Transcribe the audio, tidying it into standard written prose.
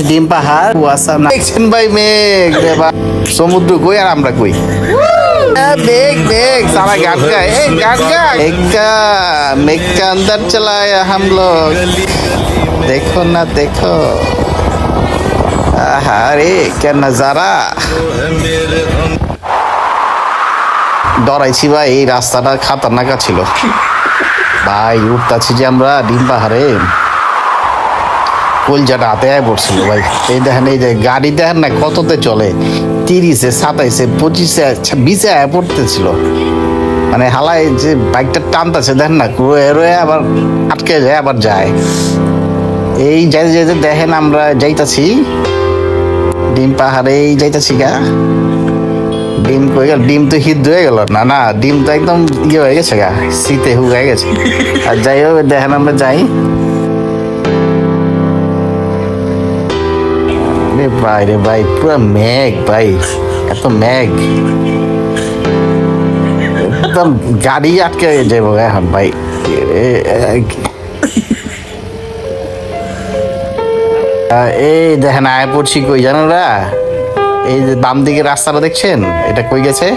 ডিম পাহাড় কুয়াশা দেখছেন ভাই, মেঘ সমুদ্র কই আর আমরা কই। देख देख सारा गान का मेघ का अंदर चलाया हम लोग। देखो ना देखो, अरे क्या नजारा। ডরাইছি ভাই, এই রাস্তাটা খাতারনাক ছিল ভাই। উঠতেছি যে আমরা ডিম পাহাড়ে, কলজাটা হাতে আয় পড়ছিল ভাই। এই দেখেন, এই যে গাড়ি দেখেন না কততে চলে, 30-এ 27-এ 25-এ 20-এ আয় পড়তেছিল। মানে হালাই যে বাইকটা টানতেছে দেখেন না, রয়ে রয়ে আবার আটকে যায় আবার যায়। এই যাইতে যাইতে দেখেন আমরা যাইতাছি ডিম পাহাড়ে, এই যাইতাছি গা। ডিম কই গেল? ডিম তো হিট হয়ে গেল না, না ডিম তো একদম ইয়ে হয়ে গেছে গা, শীতে হুগায় গেছে। আর যাই হোক দেখেন আমরা যাই। ভাই রে ভাই, পুরো মেঘ ভাই, এত মেঘ একদম গাড়ি আটকে যাবো এখন ভাই। এই দেখেন আয় পড়ছি কই জানো রা, এই যে বাম দিকে রাস্তাটা দেখছেন, এটা কই গেছে?